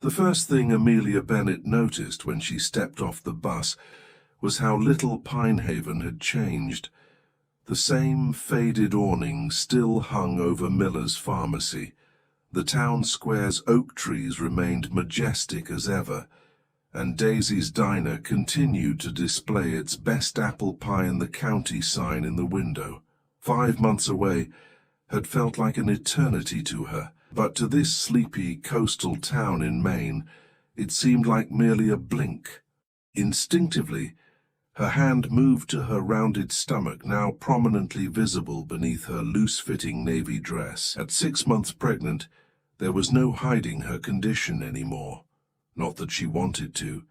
The first thing Amelia Bennett noticed when she stepped off the bus was how little Pinehaven had changed. The same faded awning still hung over Miller's pharmacy. The town square's oak trees remained majestic as ever, and Daisy's Diner continued to display its best apple pie in the county sign in the window. 5 months away had felt like an eternity to her, but to this sleepy coastal town in Maine, it seemed like merely a blink. Instinctively, her hand moved to her rounded stomach, now prominently visible beneath her loose-fitting navy dress. At 6 months pregnant, there was no hiding her condition anymore. Not that she wanted to.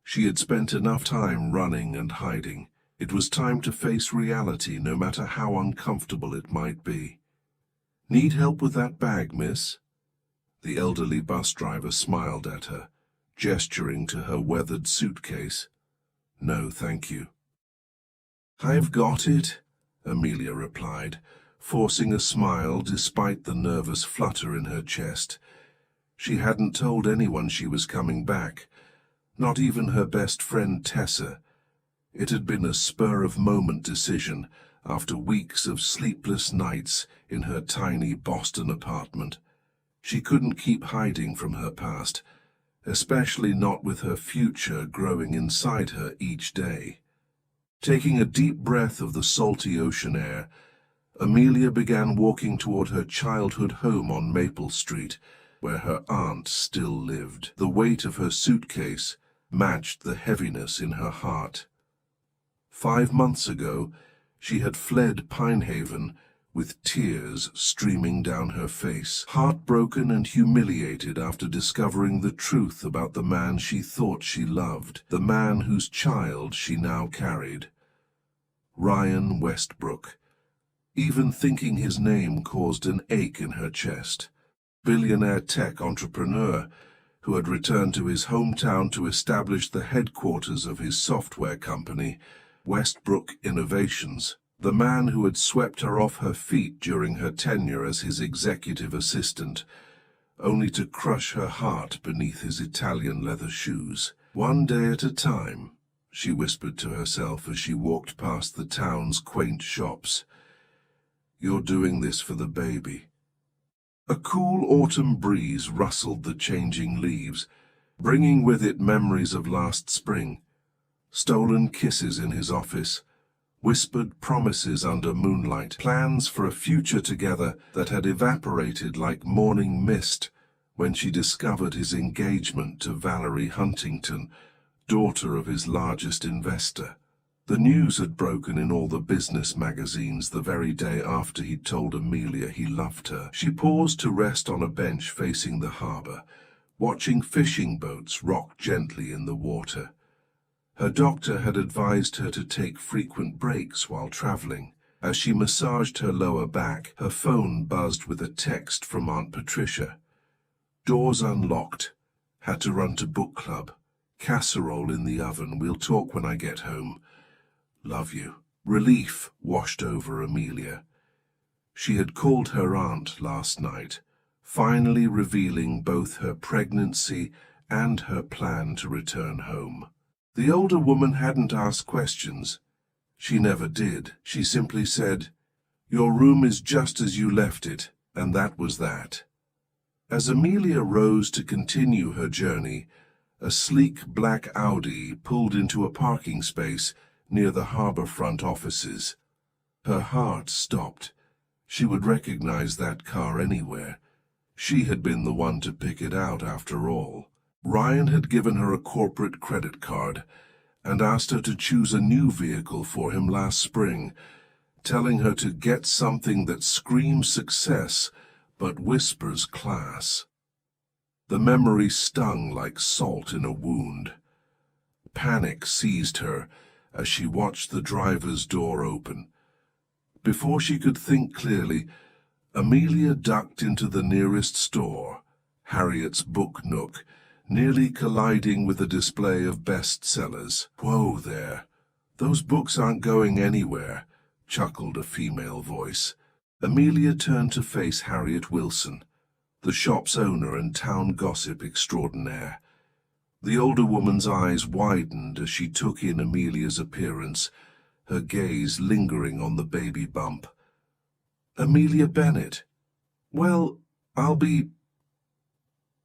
She had spent enough time running and hiding. It was time to face reality, no matter how uncomfortable it might be. "Need help with that bag, miss?" The elderly bus driver smiled at her, gesturing to her weathered suitcase. "No, thank you." "I've got it," Amelia replied, forcing a smile despite the nervous flutter in her chest. She hadn't told anyone she was coming back, not even her best friend Tessa. It had been a spur-of-moment decision after weeks of sleepless nights in her tiny Boston apartment. She couldn't keep hiding from her past, especially not with her future growing inside her each day. Taking a deep breath of the salty ocean air, Amelia began walking toward her childhood home on Maple Street, where her aunt still lived. The weight of her suitcase matched the heaviness in her heart. 5 months ago, she had fled Pinehaven with tears streaming down her face, heartbroken and humiliated after discovering the truth about the man she thought she loved, the man whose child she now carried. Ryan Westbrook. Even thinking his name caused an ache in her chest. Billionaire tech entrepreneur who had returned to his hometown to establish the headquarters of his software company, Westbrook Innovations. The man who had swept her off her feet during her tenure as his executive assistant, only to crush her heart beneath his Italian leather shoes. "One day at a time," she whispered to herself as she walked past the town's quaint shops. "You're doing this for the baby." A cool autumn breeze rustled the changing leaves, bringing with it memories of last spring. Stolen kisses in his office, whispered promises under moonlight, plans for a future together that had evaporated like morning mist when she discovered his engagement to Valerie Huntington, daughter of his largest investor. The news had broken in all the business magazines the very day after he'd told Amelia he loved her. She paused to rest on a bench facing the harbor, watching fishing boats rock gently in the water. Her doctor had advised her to take frequent breaks while traveling. As she massaged her lower back, her phone buzzed with a text from Aunt Patricia. "Doors unlocked. Had to run to book club. Casserole in the oven. We'll talk when I get home. Love you." Relief washed over Amelia. She had called her aunt last night, finally revealing both her pregnancy and her plan to return home. The older woman hadn't asked questions. She never did. She simply said, "Your room is just as you left it," and that was that. As Amelia rose to continue her journey, a sleek black Audi pulled into a parking space near the harborfront offices. Her heart stopped. She would recognize that car anywhere. She had been the one to pick it out after all. Ryan had given her a corporate credit card and asked her to choose a new vehicle for him last spring, telling her to get something that screams success but whispers class. The memory stung like salt in a wound. Panic seized her as she watched the driver's door open. Before she could think clearly, Amelia ducked into the nearest store, Harriet's Book Nook, nearly colliding with a display of bestsellers. "Whoa there, those books aren't going anywhere," chuckled a female voice. Amelia turned to face Harriet Wilson. the shop's owner and town gossip extraordinaire. The older woman's eyes widened as she took in Amelia's appearance, her gaze lingering on the baby bump. "Amelia Bennet. Well, I'll be—"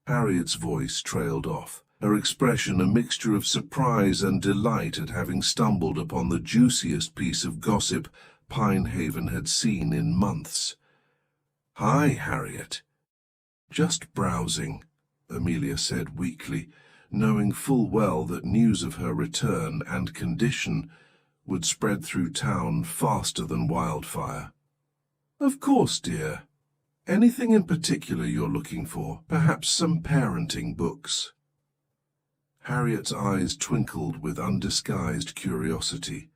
Harriet's voice trailed off, her expression a mixture of surprise and delight at having stumbled upon the juiciest piece of gossip Pinehaven had seen in months. "Hi, Harriet." "Just browsing," Amelia said weakly, knowing full well that news of her return and condition would spread through town faster than wildfire. "Of course, dear. Anything in particular you're looking for? Perhaps some parenting books?" Harriet's eyes twinkled with undisguised curiosity.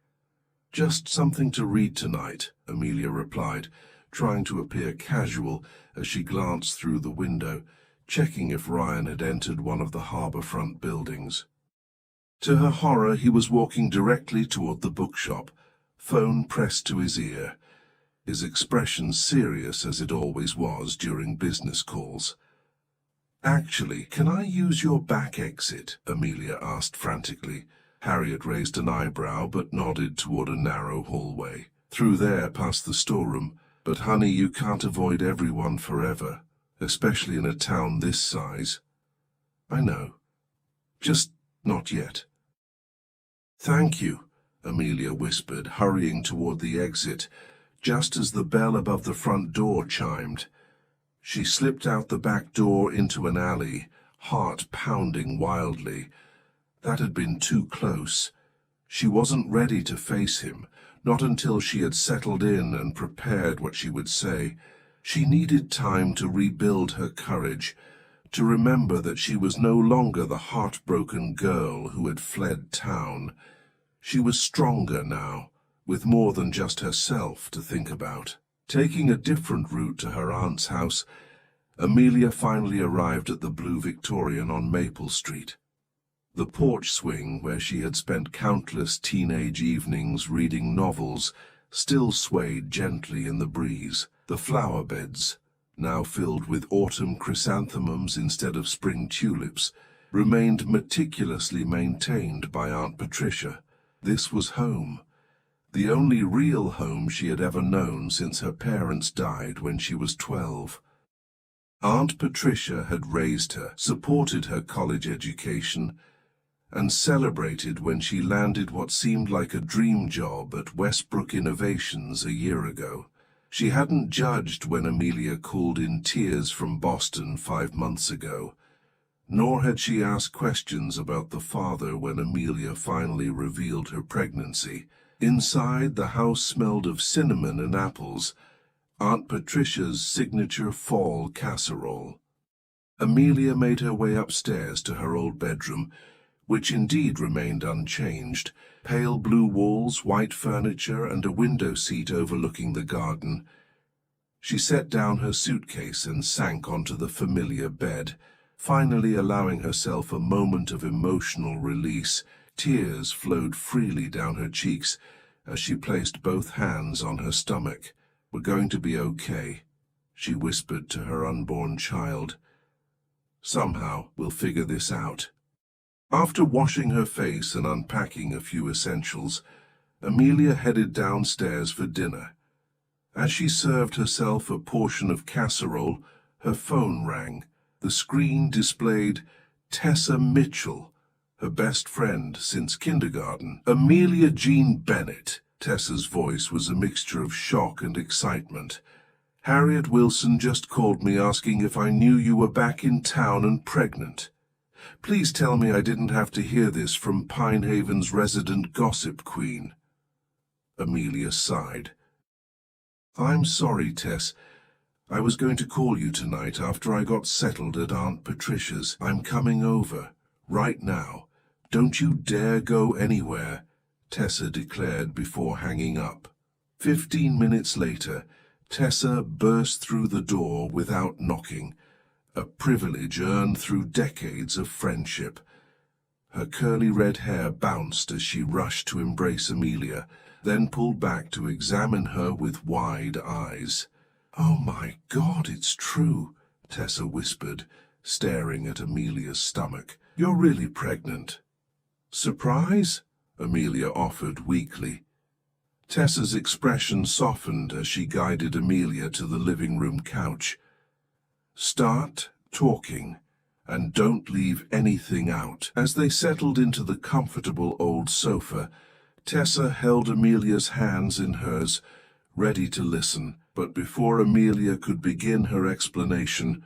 "Just something to read tonight," Amelia replied, trying to appear casual as she glanced through the window, checking if Ryan had entered one of the harbourfront buildings. To her horror, he was walking directly toward the bookshop, phone pressed to his ear, his expression serious as it always was during business calls. "Actually, can I use your back exit?" Amelia asked frantically. Harriet raised an eyebrow but nodded toward a narrow hallway. "Through there, past the storeroom. But honey, you can't avoid everyone forever, especially in a town this size." "I know. Just not yet." "Thank you," Amelia whispered, hurrying toward the exit, just as the bell above the front door chimed. She slipped out the back door into an alley, heart pounding wildly. That had been too close. She wasn't ready to face him, not until she had settled in and prepared what she would say. She needed time to rebuild her courage, to remember that she was no longer the heartbroken girl who had fled town. She was stronger now, with more than just herself to think about. Taking a different route to her aunt's house, Amelia finally arrived at the Blue Victorian on Maple Street. The porch swing, where she had spent countless teenage evenings reading novels, still swayed gently in the breeze. The flower beds, now filled with autumn chrysanthemums instead of spring tulips, remained meticulously maintained by Aunt Patricia. This was home, the only real home she had ever known since her parents died when she was 12. Aunt Patricia had raised her, supported her college education, and celebrated when she landed what seemed like a dream job at Westbrook Innovations a year ago. She hadn't judged when Amelia called in tears from Boston 5 months ago, nor had she asked questions about the father when Amelia finally revealed her pregnancy. Inside, the house smelled of cinnamon and apples, Aunt Patricia's signature fall casserole. Amelia made her way upstairs to her old bedroom, which indeed remained unchanged, pale blue walls, white furniture, and a window seat overlooking the garden. She set down her suitcase and sank onto the familiar bed, finally allowing herself a moment of emotional release. Tears flowed freely down her cheeks as she placed both hands on her stomach. "We're going to be okay," she whispered to her unborn child. "Somehow we'll figure this out." After washing her face and unpacking a few essentials, Amelia headed downstairs for dinner. As she served herself a portion of casserole, her phone rang. The screen displayed Tessa Mitchell, her best friend since kindergarten. "Amelia Jean Bennet." Tessa's voice was a mixture of shock and excitement. "Harriet Wilson just called me asking if I knew you were back in town and pregnant. Please tell me I didn't have to hear this from Pinehaven's resident gossip queen." Amelia sighed. "I'm sorry, Tess. I was going to call you tonight after I got settled at Aunt Patricia's. I'm coming over, right now. Don't you dare go anywhere," Tessa declared before hanging up. 15 minutes later, Tessa burst through the door without knocking, a privilege earned through decades of friendship. Her curly red hair bounced as she rushed to embrace Amelia, then pulled back to examine her with wide eyes. "Oh my God, it's true," Tessa whispered, staring at Amelia's stomach. "You're really pregnant." "Surprise?" Amelia offered weakly. Tessa's expression softened as she guided Amelia to the living room couch. "Start talking, and don't leave anything out." As they settled into the comfortable old sofa, Tessa held Amelia's hands in hers, ready to listen. But before Amelia could begin her explanation,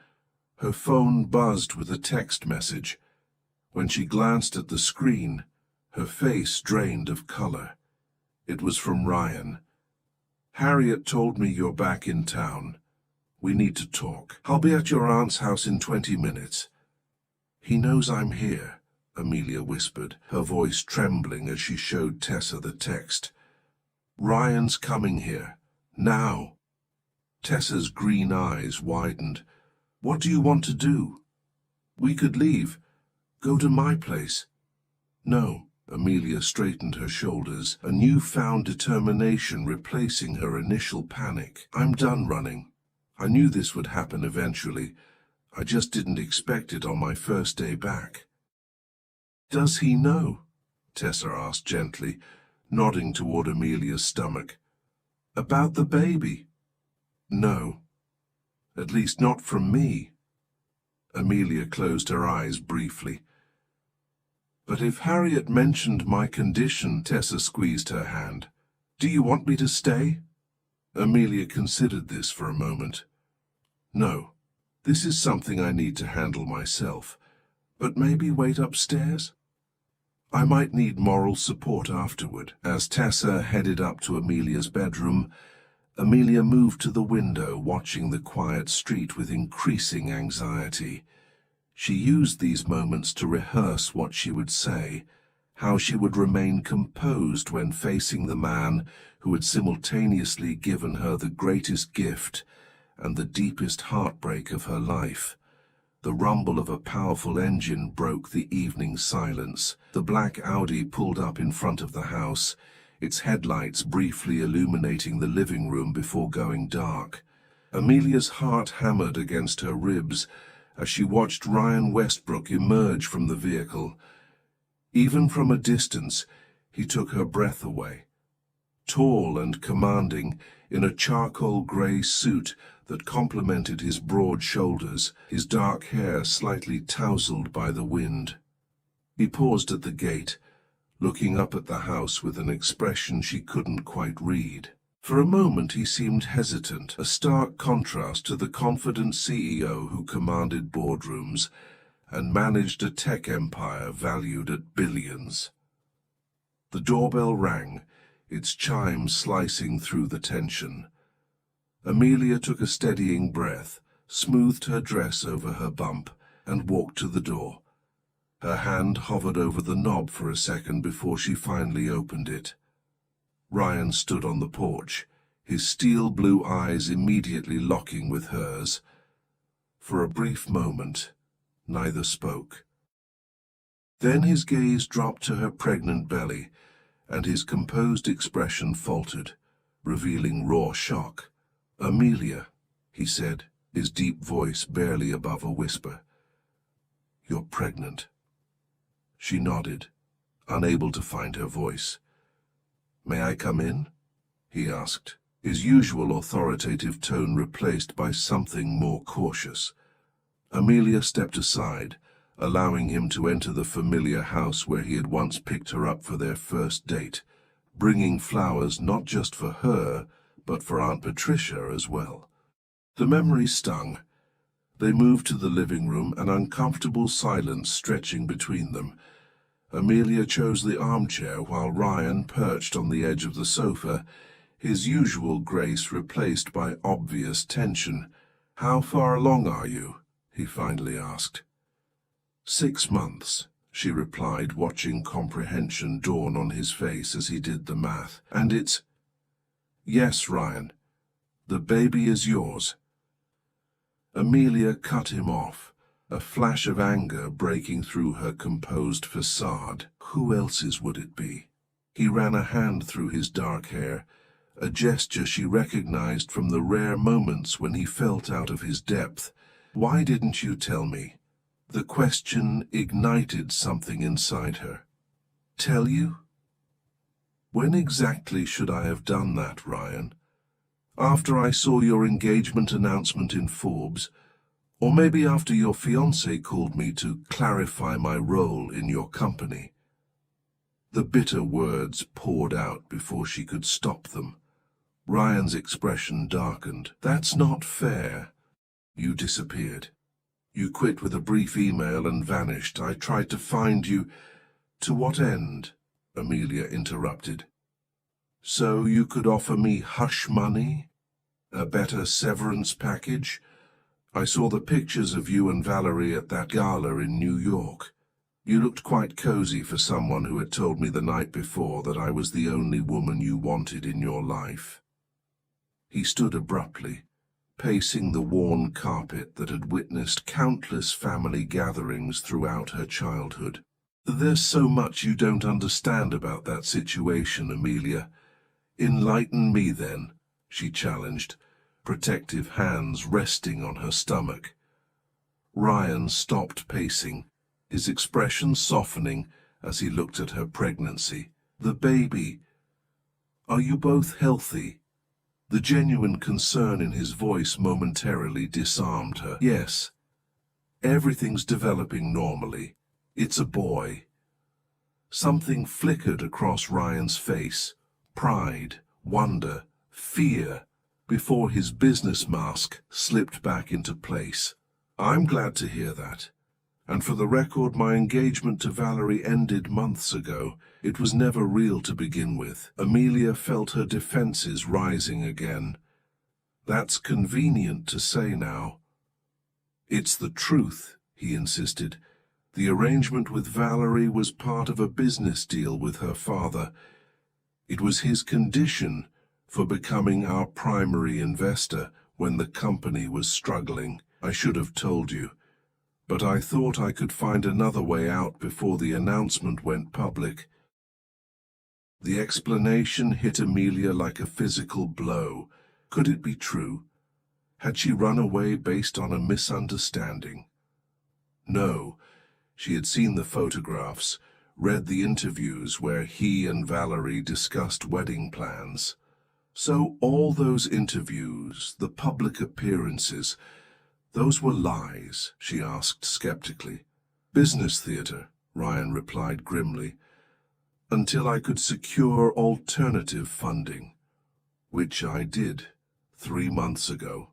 her phone buzzed with a text message. When she glanced at the screen, her face drained of color. It was from Ryan. "Harriet told me you're back in town. We need to talk. I'll be at your aunt's house in 20 minutes. "He knows I'm here," Amelia whispered, her voice trembling as she showed Tessa the text. "Ryan's coming here. Now." Tessa's green eyes widened. "What do you want to do?" "We could leave. Go to my place." "No." Amelia straightened her shoulders, a newfound determination replacing her initial panic. "I'm done running. I knew this would happen eventually. I just didn't expect it on my first day back." "Does he know?" Tessa asked gently, nodding toward Amelia's stomach. "About the baby?" "No. At least not from me." Amelia closed her eyes briefly. "But if Harriet mentioned my condition," Tessa squeezed her hand. "Do you want me to stay?" Amelia considered this for a moment. "No. This is something I need to handle myself. But maybe wait upstairs? I might need moral support afterward." As Tessa headed up to Amelia's bedroom, Amelia moved to the window, watching the quiet street with increasing anxiety. She used these moments to rehearse what she would say, how she would remain composed when facing the man who had simultaneously given her the greatest gift and the deepest heartbreak of her life. The rumble of a powerful engine broke the evening silence. The black Audi pulled up in front of the house, its headlights briefly illuminating the living room before going dark. Amelia's heart hammered against her ribs as she watched Ryan Westbrook emerge from the vehicle. Even from a distance, he took her breath away. Tall and commanding, in a charcoal grey suit that complemented his broad shoulders, his dark hair slightly tousled by the wind. He paused at the gate, looking up at the house with an expression she couldn't quite read. For a moment he seemed hesitant, a stark contrast to the confident CEO who commanded boardrooms and managed a tech empire valued at billions. The doorbell rang, its chime slicing through the tension. Amelia took a steadying breath, smoothed her dress over her bump, and walked to the door. Her hand hovered over the knob for a second before she finally opened it. Ryan stood on the porch, his steel-blue eyes immediately locking with hers. For a brief moment, neither spoke. Then his gaze dropped to her pregnant belly, and his composed expression faltered, revealing raw shock. "Amelia," he said, his deep voice barely above a whisper. "You're pregnant." She nodded, unable to find her voice. "May I come in?" he asked, his usual authoritative tone replaced by something more cautious. Amelia stepped aside, allowing him to enter the familiar house where he had once picked her up for their first date, bringing flowers not just for her, but for Aunt Patricia as well. The memory stung. They moved to the living room, an uncomfortable silence stretching between them. Amelia chose the armchair while Ryan perched on the edge of the sofa, his usual grace replaced by obvious tension. "How far along are you?" he finally asked. 6 months, she replied, watching comprehension dawn on his face as he did the math. "And it's—" "Yes, Ryan. The baby is yours." Amelia cut him off, a flash of anger breaking through her composed facade. Who else's would it be? He ran a hand through his dark hair, a gesture she recognized from the rare moments when he felt out of his depth, Why didn't you tell me? The question ignited something inside her. Tell you? When exactly should I have done that, Ryan? After I saw your engagement announcement in Forbes, or maybe after your fiancé called me to clarify my role in your company? The bitter words poured out before she could stop them. Ryan's expression darkened. That's not fair. You disappeared. You quit with a brief email and vanished. I tried to find you. To what end? Amelia interrupted. So you could offer me hush money? A better severance package? I saw the pictures of you and Valerie at that gala in New York. You looked quite cozy for someone who had told me the night before that I was the only woman you wanted in your life. He stood abruptly, pacing the worn carpet that had witnessed countless family gatherings throughout her childhood. There's so much you don't understand about that situation, Amelia. Enlighten me then, she challenged, protective hands resting on her stomach. Ryan stopped pacing, his expression softening as he looked at her pregnancy. The baby. Are you both healthy? The genuine concern in his voice momentarily disarmed her. Yes. Everything's developing normally. It's a boy. Something flickered across Ryan's face. Pride, wonder, fear, before his business mask slipped back into place. I'm glad to hear that. And for the record, my engagement to Valerie ended months ago. It was never real to begin with. Amelia felt her defenses rising again. That's convenient to say now. It's the truth, he insisted. The arrangement with Valerie was part of a business deal with her father. It was his condition for becoming our primary investor when the company was struggling. I should have told you. But I thought I could find another way out before the announcement went public. The explanation hit Amelia like a physical blow. Could it be true? Had she run away based on a misunderstanding? No. She had seen the photographs, read the interviews where he and Valerie discussed wedding plans. So all those interviews, the public appearances, those were lies, she asked skeptically. Business theater, Ryan replied grimly, until I could secure alternative funding, which I did 3 months ago.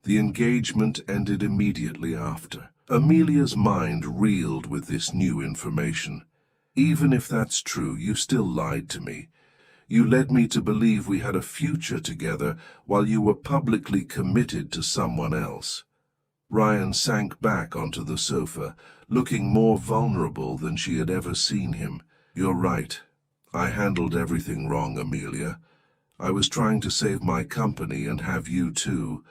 The engagement ended immediately after. Amelia's mind reeled with this new information. Even if that's true, you still lied to me. You led me to believe we had a future together while you were publicly committed to someone else. Ryan sank back onto the sofa, looking more vulnerable than she had ever seen him. You're right. I handled everything wrong, Amelia. I was trying to save my company and have you too.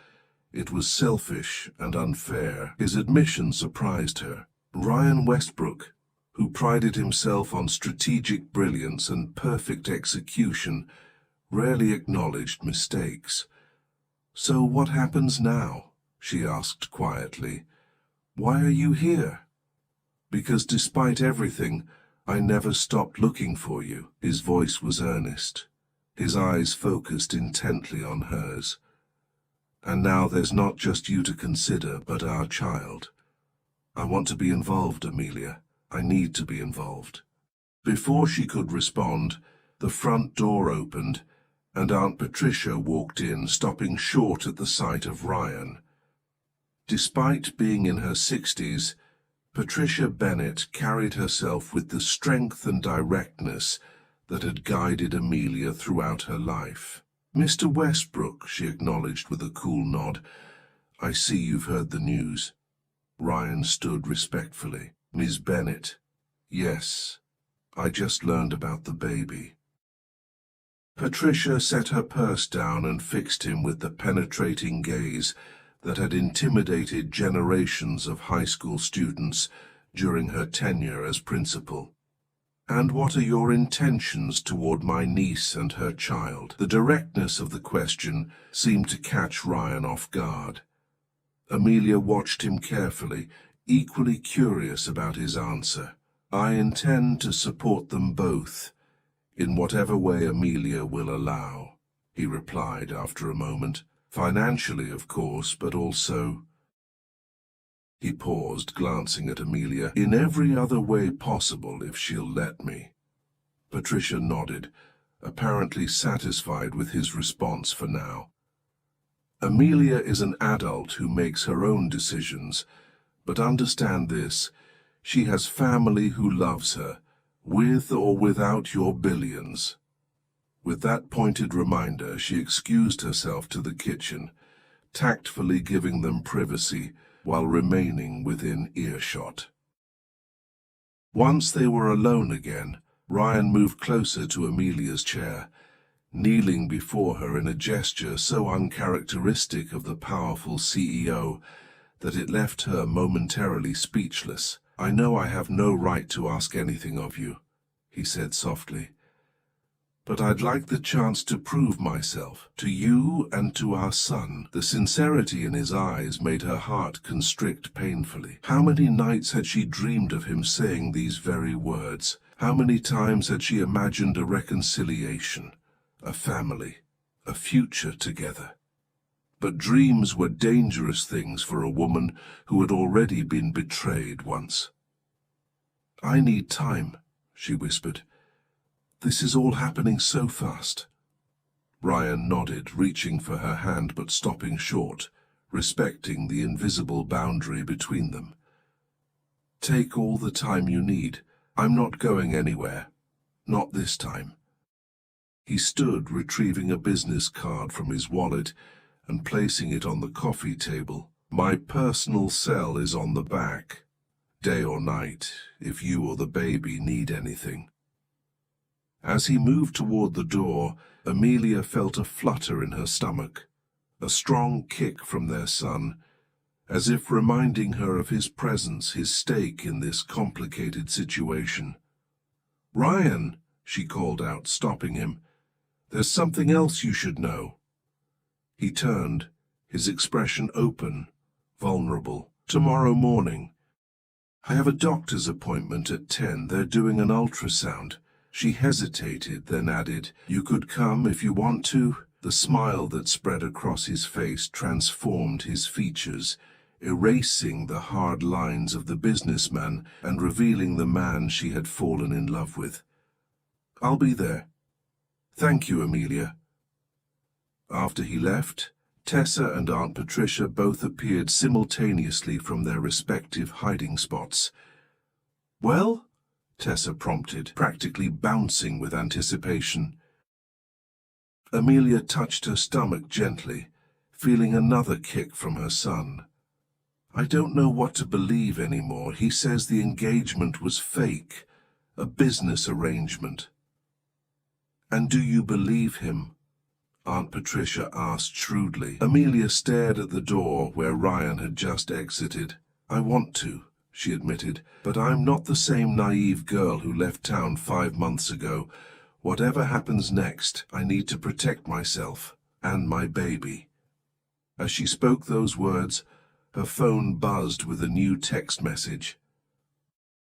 It was selfish and unfair. His admission surprised her. Ryan Westbrook, who prided himself on strategic brilliance and perfect execution, rarely acknowledged mistakes. So what happens now? She asked quietly. Why are you here? Because despite everything, I never stopped looking for you. His voice was earnest, his eyes focused intently on hers. And now there's not just you to consider, but our child. I want to be involved, Amelia. I need to be involved. Before she could respond, the front door opened, and Aunt Patricia walked in, stopping short at the sight of Ryan. Despite being in her 60s, Patricia Bennett carried herself with the strength and directness that had guided Amelia throughout her life. Mr. Westbrook, she acknowledged with a cool nod. I see you've heard the news. Ryan stood respectfully. Ms. Bennett. Yes, I just learned about the baby. Patricia set her purse down and fixed him with the penetrating gaze that had intimidated generations of high school students during her tenure as principal. And what are your intentions toward my niece and her child? The directness of the question seemed to catch Ryan off guard. Amelia watched him carefully, equally curious about his answer. I intend to support them both, in whatever way Amelia will allow, he replied after a moment. Financially, of course, but also... He paused, glancing at Amelia. In every other way possible, if she'll let me. Patricia nodded, apparently satisfied with his response for now. Amelia is an adult who makes her own decisions, but understand this, she has family who loves her, with or without your billions. With that pointed reminder, she excused herself to the kitchen, tactfully giving them privacy while remaining within earshot. Once they were alone again, Ryan moved closer to Amelia's chair, kneeling before her in a gesture so uncharacteristic of the powerful CEO that it left her momentarily speechless. I know I have no right to ask anything of you, he said softly, but I'd like the chance to prove myself to you and to our son. The sincerity in his eyes made her heart constrict painfully. How many nights had she dreamed of him saying these very words? How many times had she imagined a reconciliation, a family, a future together? But dreams were dangerous things for a woman who had already been betrayed once. I need time, she whispered. This is all happening so fast. Ryan nodded, reaching for her hand but stopping short, respecting the invisible boundary between them. Take all the time you need. I'm not going anywhere. Not this time. He stood, retrieving a business card from his wallet and placing it on the coffee table. My personal cell is on the back. Day or night, if you or the baby need anything. As he moved toward the door, Amelia felt a flutter in her stomach, a strong kick from their son, as if reminding her of his presence, his stake in this complicated situation. Ryan, she called out, stopping him. There's something else you should know. He turned, his expression open, vulnerable. Tomorrow morning. I have a doctor's appointment at 10. They're doing an ultrasound. She hesitated, then added, You could come if you want to. The smile that spread across his face transformed his features, erasing the hard lines of the businessman and revealing the man she had fallen in love with. I'll be there. Thank you, Amelia. After he left, Tessa and Aunt Patricia both appeared simultaneously from their respective hiding spots. Well? Tessa prompted, practically bouncing with anticipation. Amelia touched her stomach gently, feeling another kick from her son. I don't know what to believe anymore. He says the engagement was fake, a business arrangement. And do you believe him? Aunt Patricia asked shrewdly. Amelia stared at the door where Ryan had just exited. I want to, she admitted, but I'm not the same naive girl who left town 5 months ago. Whatever happens next, I need to protect myself and my baby. As she spoke those words, her phone buzzed with a new text message.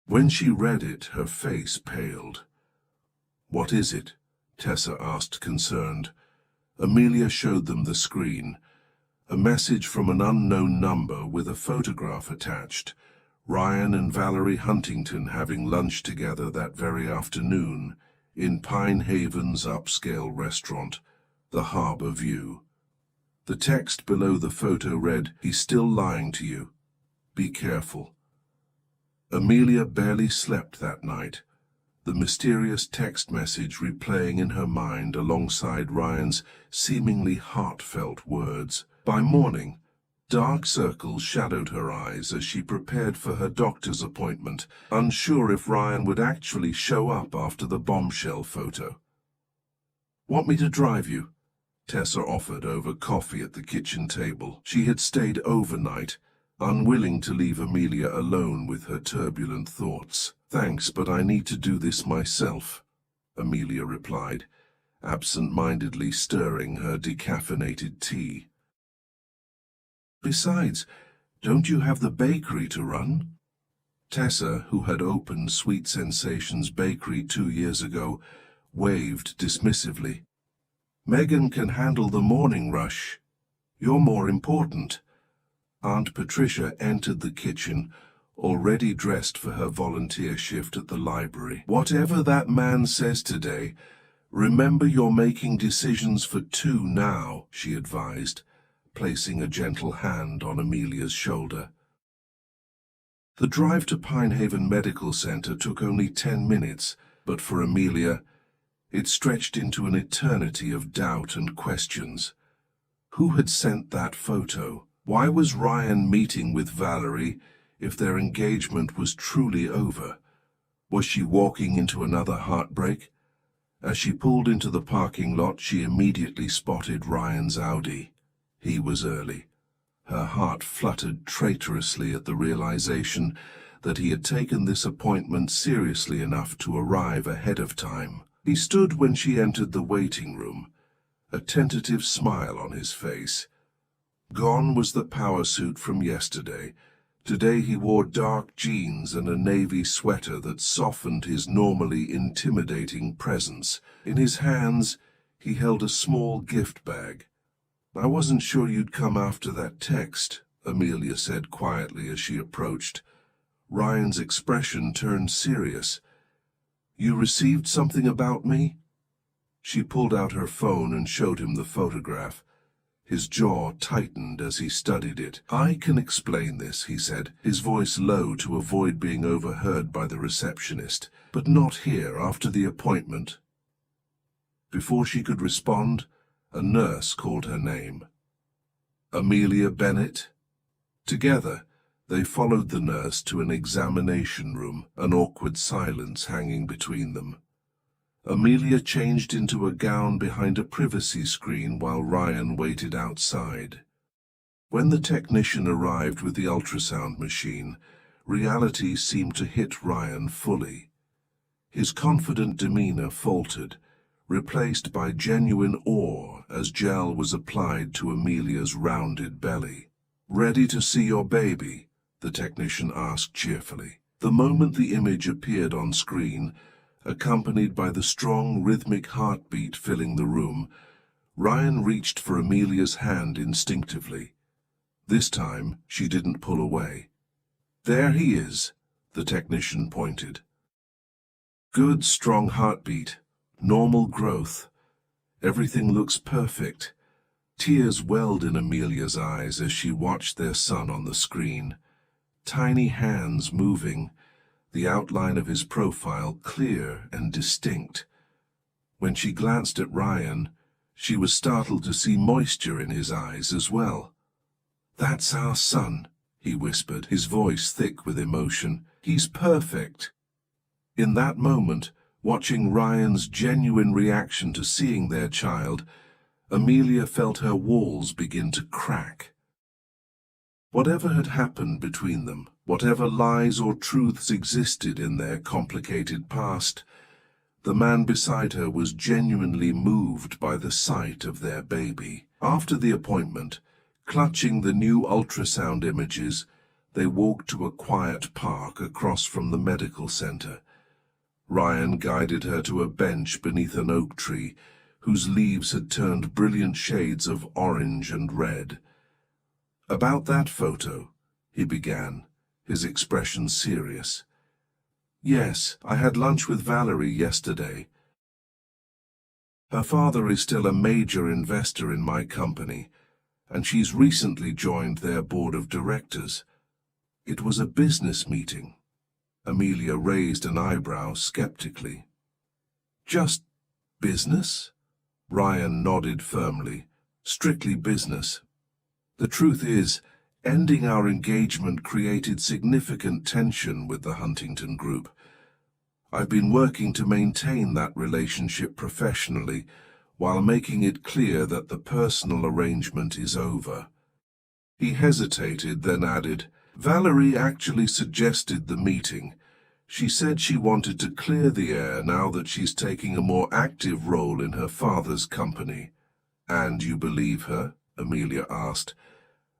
When she read it, her face paled. What is it? Tessa asked, concerned. Amelia showed them the screen. A message from an unknown number with a photograph attached. Ryan and Valerie Huntington having lunch together that very afternoon in Pine Haven's upscale restaurant, the Harbor View. The text below the photo read, He's still lying to you. Be careful. Amelia barely slept that night, the mysterious text message replaying in her mind alongside Ryan's seemingly heartfelt words. By morning, dark circles shadowed her eyes as she prepared for her doctor's appointment, unsure if Ryan would actually show up after the bombshell photo. Want me to drive you? Tessa offered over coffee at the kitchen table. She had stayed overnight, unwilling to leave Amelia alone with her turbulent thoughts. Thanks, but I need to do this myself, Amelia replied, absent-mindedly stirring her decaffeinated tea. Besides, don't you have the bakery to run? Tessa, who had opened Sweet Sensations Bakery 2 years ago, waved dismissively. Megan can handle the morning rush. You're more important. Aunt Patricia entered the kitchen, already dressed for her volunteer shift at the library. Whatever that man says today, remember you're making decisions for two now, she advised, placing a gentle hand on Amelia's shoulder. The drive to Pinehaven Medical Center took only 10 minutes, but for Amelia, it stretched into an eternity of doubt and questions. Who had sent that photo? Why was Ryan meeting with Valerie if their engagement was truly over? Was she walking into another heartbreak? As she pulled into the parking lot, she immediately spotted Ryan's Audi. He was early. Her heart fluttered traitorously at the realization that he had taken this appointment seriously enough to arrive ahead of time. He stood when she entered the waiting room, a tentative smile on his face. Gone was the power suit from yesterday. Today he wore dark jeans and a navy sweater that softened his normally intimidating presence. In his hands, he held a small gift bag. "I wasn't sure you'd come after that text," Amelia said quietly as she approached. Ryan's expression turned serious. "You received something about me?" She pulled out her phone and showed him the photograph. His jaw tightened as he studied it. "I can explain this," he said, his voice low to avoid being overheard by the receptionist. "But not here, after the appointment." Before she could respond, a nurse called her name. Amelia Bennett. Together, they followed the nurse to an examination room, an awkward silence hanging between them. Amelia changed into a gown behind a privacy screen while Ryan waited outside. When the technician arrived with the ultrasound machine, reality seemed to hit Ryan fully. His confident demeanor faltered, replaced by genuine awe as gel was applied to Amelia's rounded belly. "Ready to see your baby?" the technician asked cheerfully. The moment the image appeared on screen, accompanied by the strong rhythmic heartbeat filling the room, Ryan reached for Amelia's hand instinctively. This time, she didn't pull away. "There he is," the technician pointed. "Good, strong heartbeat. Normal growth. Everything looks perfect." Tears welled in Amelia's eyes as she watched their son on the screen. Tiny hands moving, the outline of his profile clear and distinct. When she glanced at Ryan, she was startled to see moisture in his eyes as well. "That's our son," he whispered, his voice thick with emotion. "He's perfect." In that moment, watching Ryan's genuine reaction to seeing their child, Amelia felt her walls begin to crack. Whatever had happened between them, whatever lies or truths existed in their complicated past, the man beside her was genuinely moved by the sight of their baby. After the appointment, clutching the new ultrasound images, they walked to a quiet park across from the medical center. Ryan guided her to a bench beneath an oak tree, whose leaves had turned brilliant shades of orange and red. "About that photo," he began, his expression serious. "Yes, I had lunch with Valerie yesterday. Her father is still a major investor in my company, and she's recently joined their board of directors. It was a business meeting." Amelia raised an eyebrow skeptically. "Just business?" Ryan nodded firmly. "Strictly business. The truth is, ending our engagement created significant tension with the Huntington Group. I've been working to maintain that relationship professionally, while making it clear that the personal arrangement is over." He hesitated, then added, "Valerie actually suggested the meeting. She said she wanted to clear the air now that she's taking a more active role in her father's company." "And you believe her?" Amelia asked.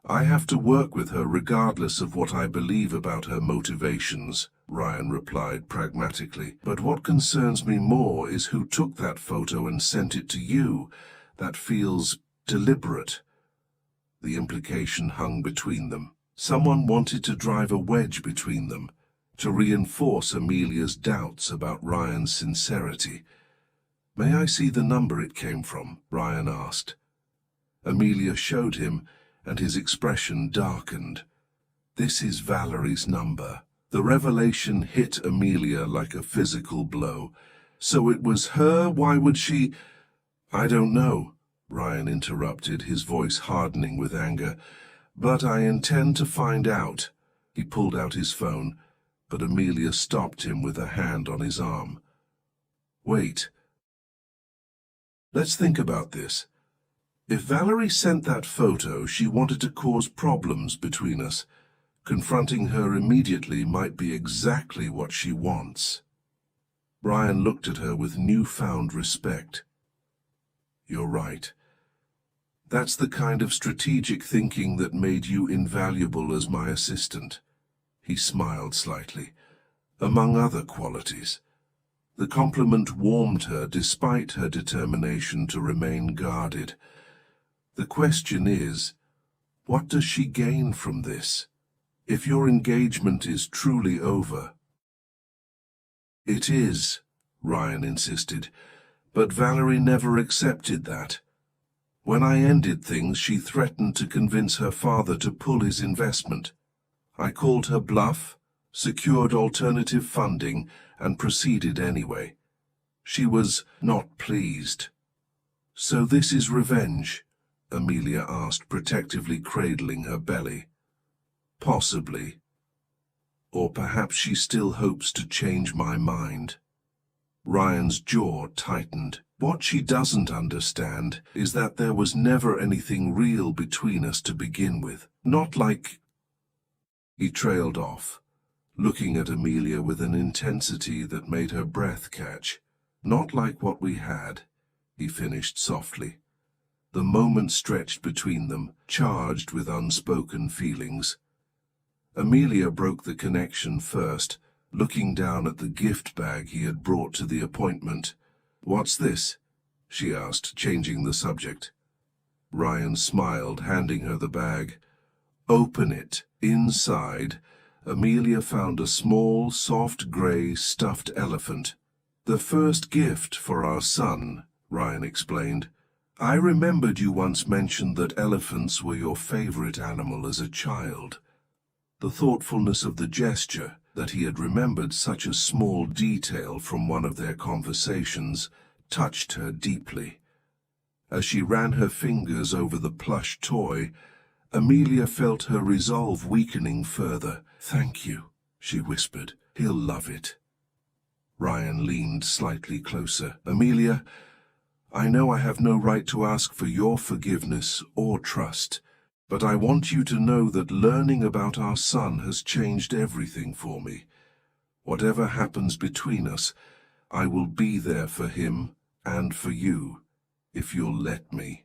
I have to work with her regardless of what I believe about her motivations, Ryan replied pragmatically. But what concerns me more is who took that photo and sent it to you. That feels deliberate. The implication hung between them. Someone wanted to drive a wedge between them, to reinforce Amelia's doubts about Ryan's sincerity. May I see the number it came from? Ryan asked. Amelia showed him, and his expression darkened. This is Valerie's number. The revelation hit Amelia like a physical blow. So it was her? Why would she? I don't know, Ryan interrupted, his voice hardening with anger. But I intend to find out. He pulled out his phone, but Amelia stopped him with a hand on his arm. Wait. Let's think about this. If Valerie sent that photo, she wanted to cause problems between us. Confronting her immediately might be exactly what she wants. Ryan looked at her with newfound respect. You're right. That's the kind of strategic thinking that made you invaluable as my assistant. He smiled slightly. Among other qualities. The compliment warmed her despite her determination to remain guarded. The question is, what does she gain from this? If your engagement is truly over. It is, Ryan insisted, but Valerie never accepted that. When I ended things, she threatened to convince her father to pull his investment. I called her bluff, secured alternative funding, and proceeded anyway. She was not pleased. So this is revenge? Amelia asked, protectively cradling her belly. Possibly. Or perhaps she still hopes to change my mind. Ryan's jaw tightened. What she doesn't understand is that there was never anything real between us to begin with. Not like... He trailed off, looking at Amelia with an intensity that made her breath catch. Not like what we had, he finished softly. The moment stretched between them, charged with unspoken feelings. Amelia broke the connection first, looking down at the gift bag he had brought to the appointment. What's this? She asked, changing the subject. Ryan smiled, handing her the bag. Open it. Inside, Amelia found a small, soft grey stuffed elephant. The first gift for our son, Ryan explained. I remembered you once mentioned that elephants were your favorite animal as a child. The thoughtfulness of the gesture, that he had remembered such a small detail from one of their conversations, touched her deeply. As she ran her fingers over the plush toy, Amelia felt her resolve weakening further. Thank you, she whispered. He'll love it. Ryan leaned slightly closer. Amelia, I know I have no right to ask for your forgiveness or trust, but I want you to know that learning about our son has changed everything for me. Whatever happens between us, I will be there for him and for you, if you'll let me.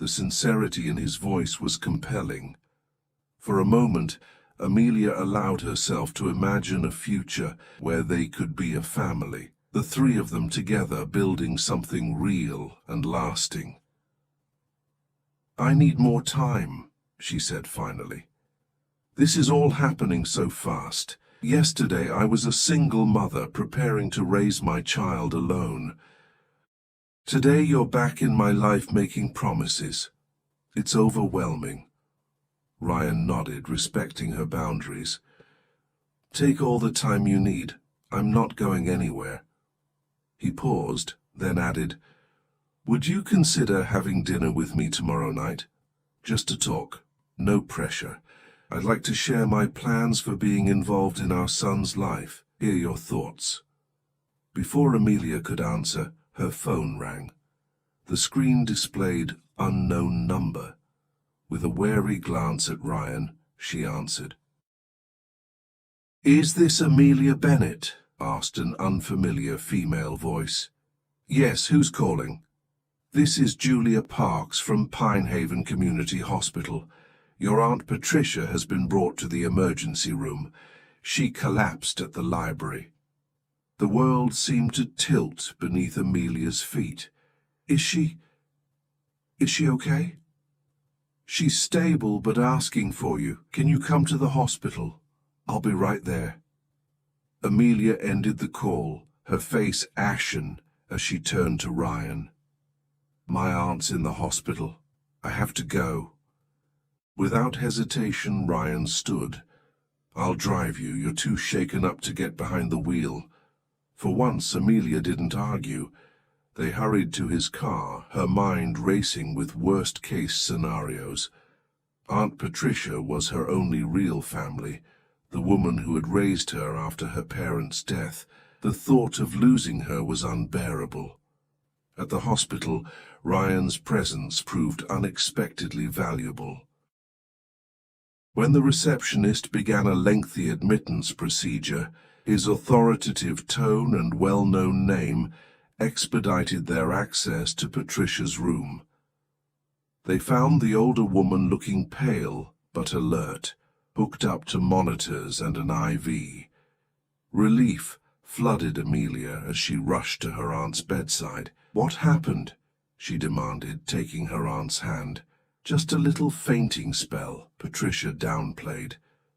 The sincerity in his voice was compelling. For a moment, Amelia allowed herself to imagine a future where they could be a family, the three of them together building something real and lasting. I need more time, she said finally. This is all happening so fast. Yesterday I was a single mother preparing to raise my child alone. Today you're back in my life making promises. It's overwhelming. Ryan nodded, respecting her boundaries. Take all the time you need. I'm not going anywhere. He paused, then added, Would you consider having dinner with me tomorrow night? Just to talk. No pressure. I'd like to share my plans for being involved in our son's life. Hear your thoughts. Before Amelia could answer, her phone rang. The screen displayed unknown number. With a wary glance at Ryan, she answered. Is this Amelia Bennett? Asked an unfamiliar female voice. Yes, who's calling? This is Julia Parks from Pinehaven Community Hospital. Your Aunt Patricia has been brought to the emergency room. She collapsed at the library. The world seemed to tilt beneath Amelia's feet. Is she okay? She's stable but asking for you. Can you come to the hospital? I'll be right there. Amelia ended the call, her face ashen as she turned to Ryan. My aunt's in the hospital. I have to go. Without hesitation, Ryan stood. I'll drive you. You're too shaken up to get behind the wheel. For once, Amelia didn't argue. They hurried to his car, her mind racing with worst-case scenarios. Aunt Patricia was her only real family, the woman who had raised her after her parents' death. The thought of losing her was unbearable. At the hospital, Ryan's presence proved unexpectedly valuable. When the receptionist began a lengthy admittance procedure, his authoritative tone and well-known name expedited their access to Patricia's room. They found the older woman looking pale but alert, hooked up to monitors and an IV. Relief flooded Amelia as she rushed to her aunt's bedside. What happened? She demanded, taking her aunt's hand. Just a little fainting spell, Patricia downplayed,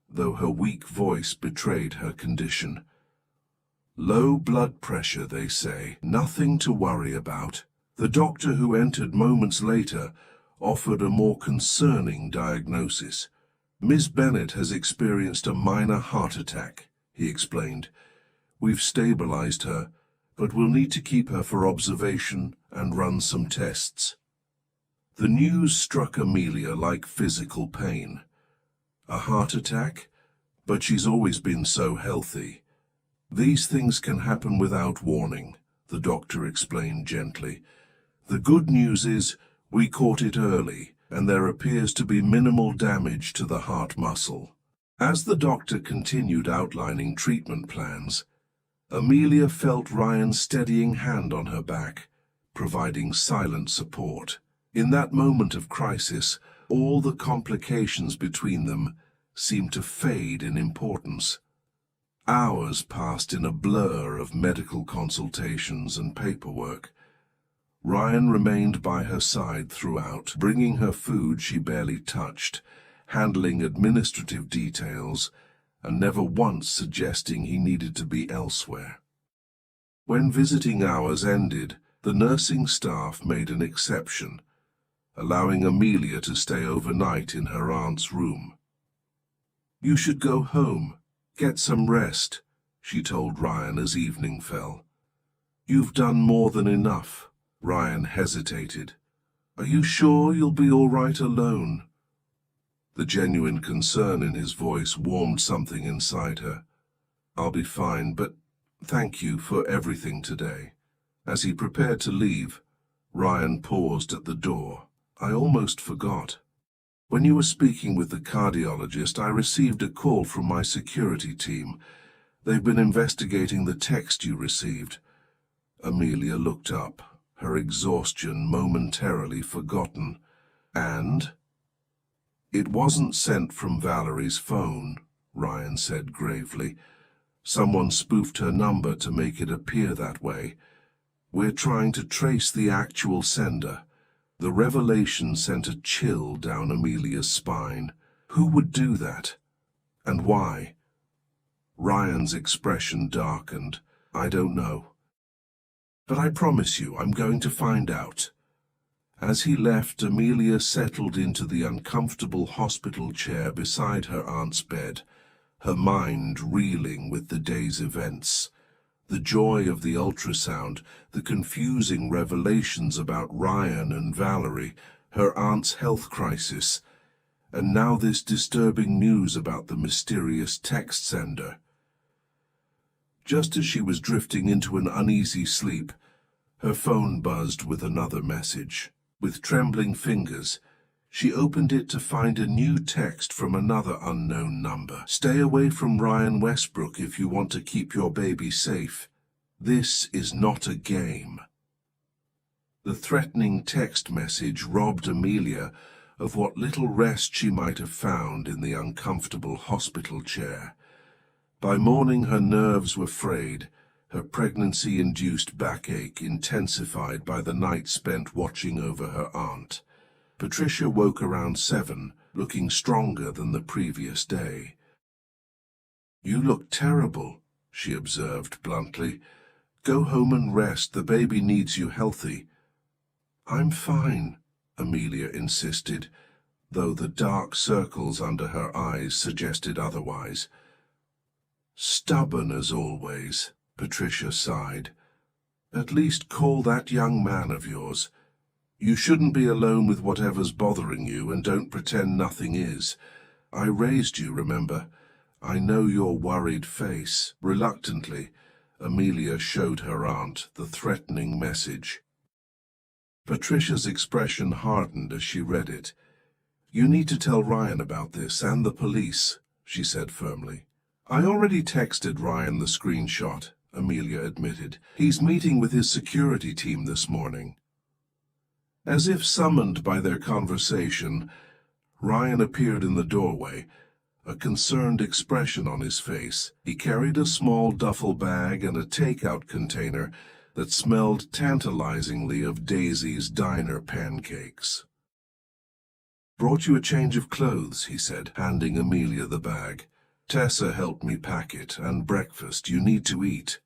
though her weak voice betrayed her condition. Low blood pressure, they say. Nothing to worry about. The doctor who entered moments later offered a more concerning diagnosis. Miss Bennet has experienced a minor heart attack, he explained. We've stabilized her, but we'll need to keep her for observation and run some tests. The news struck Amelia like physical pain. A heart attack? But she's always been so healthy. These things can happen without warning, the doctor explained gently. The good news is we caught it early, and there appears to be minimal damage to the heart muscle. As the doctor continued outlining treatment plans, Amelia felt Ryan's steadying hand on her back, providing silent support. In that moment of crisis, all the complications between them seemed to fade in importance. Hours passed in a blur of medical consultations and paperwork. Ryan remained by her side throughout, bringing her food she barely touched, handling administrative details, and never once suggesting he needed to be elsewhere. When visiting hours ended, the nursing staff made an exception, allowing Amelia to stay overnight in her aunt's room. You should go home, get some rest, she told Ryan as evening fell. You've done more than enough. Ryan hesitated. Are you sure you'll be all right alone? The genuine concern in his voice warmed something inside her. I'll be fine, but thank you for everything today. As he prepared to leave, Ryan paused at the door. I almost forgot. When you were speaking with the cardiologist, I received a call from my security team. They've been investigating the text you received. Amelia looked up, her exhaustion momentarily forgotten. And? It wasn't sent from Valerie's phone, Ryan said gravely. Someone spoofed her number to make it appear that way. We're trying to trace the actual sender. The revelation sent a chill down Amelia's spine. Who would do that? And why? Ryan's expression darkened. I don't know. But I promise you, I'm going to find out. As he left, Amelia settled into the uncomfortable hospital chair beside her aunt's bed, her mind reeling with the day's events. The joy of the ultrasound, the confusing revelations about Ryan and Valerie, her aunt's health crisis, and now this disturbing news about the mysterious text sender. Just as she was drifting into an uneasy sleep, her phone buzzed with another message. With trembling fingers, she opened it to find a new text from another unknown number. Stay away from Ryan Westbrook if you want to keep your baby safe. This is not a game. The threatening text message robbed Amelia of what little rest she might have found in the uncomfortable hospital chair. By morning her nerves were frayed, her pregnancy-induced backache intensified by the night spent watching over her aunt. Patricia woke around 7, looking stronger than the previous day. "You look terrible," she observed bluntly. "Go home and rest. The baby needs you healthy." "I'm fine," Amelia insisted, though the dark circles under her eyes suggested otherwise. "Stubborn as always," Patricia sighed. "At least call that young man of yours. You shouldn't be alone with whatever's bothering you, and don't pretend nothing is. I raised you, remember? I know your worried face." Reluctantly, Amelia showed her aunt the threatening message. Patricia's expression hardened as she read it. "You need to tell Ryan about this, and the police," she said firmly. "I already texted Ryan the screenshot," Amelia admitted. "He's meeting with his security team this morning." As if summoned by their conversation, Ryan appeared in the doorway, a concerned expression on his face. He carried a small duffel bag and a takeout container that smelled tantalizingly of Daisy's diner pancakes. "Brought you a change of clothes," he said, handing Amelia the bag. "Tessa helped me pack it, and breakfast. You need to eat."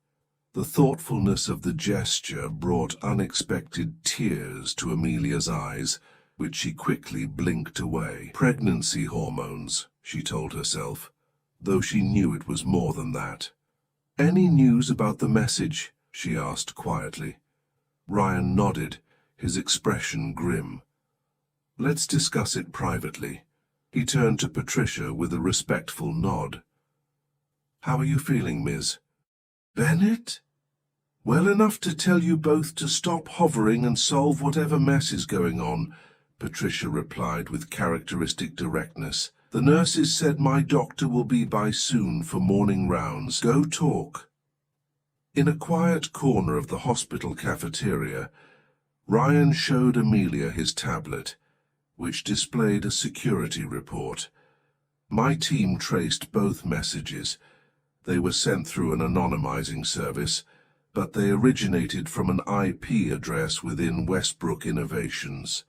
The thoughtfulness of the gesture brought unexpected tears to Amelia's eyes, which she quickly blinked away. "Pregnancy hormones," she told herself, though she knew it was more than that. "Any news about the message?" she asked quietly. Ryan nodded, his expression grim. "Let's discuss it privately." He turned to Patricia with a respectful nod. "How are you feeling, Miss?" "Bennett? Well enough to tell you both to stop hovering and solve whatever mess is going on," Patricia replied with characteristic directness. "The nurses said my doctor will be by soon for morning rounds. Go talk." In a quiet corner of the hospital cafeteria, Ryan showed Amelia his tablet, which displayed a security report. "My team traced both messages. They were sent through an anonymizing service, but they originated from an IP address within Westbrook Innovations."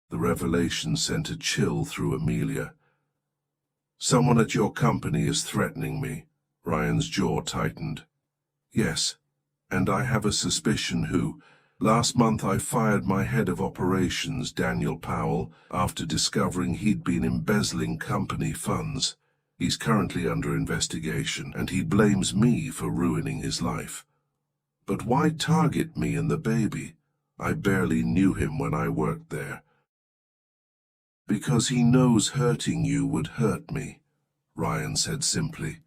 The revelation sent a chill through Amelia. "Someone at your company is threatening me." Ryan's jaw tightened. "Yes, and I have a suspicion who. Last month I fired my head of operations, Daniel Powell, after discovering he'd been embezzling company funds. He's currently under investigation, and he blames me for ruining his life. But why target me and the baby? I barely knew him when I worked there." "Because he knows hurting you would hurt me," Ryan said simply,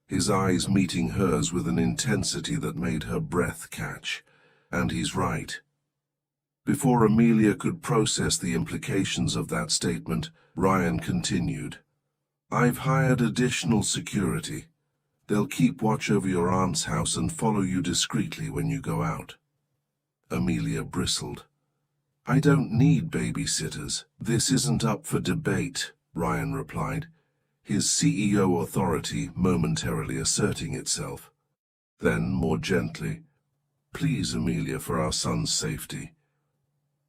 his eyes meeting hers with an intensity that made her breath catch. "And he's right." Before Amelia could process the implications of that statement, Ryan continued. "I've hired additional security. They'll keep watch over your aunt's house and follow you discreetly when you go out." Amelia bristled. "I don't need babysitters." "This isn't up for debate," Ryan replied, his CEO authority momentarily asserting itself. Then, more gently, "Please, Amelia, for our son's safety."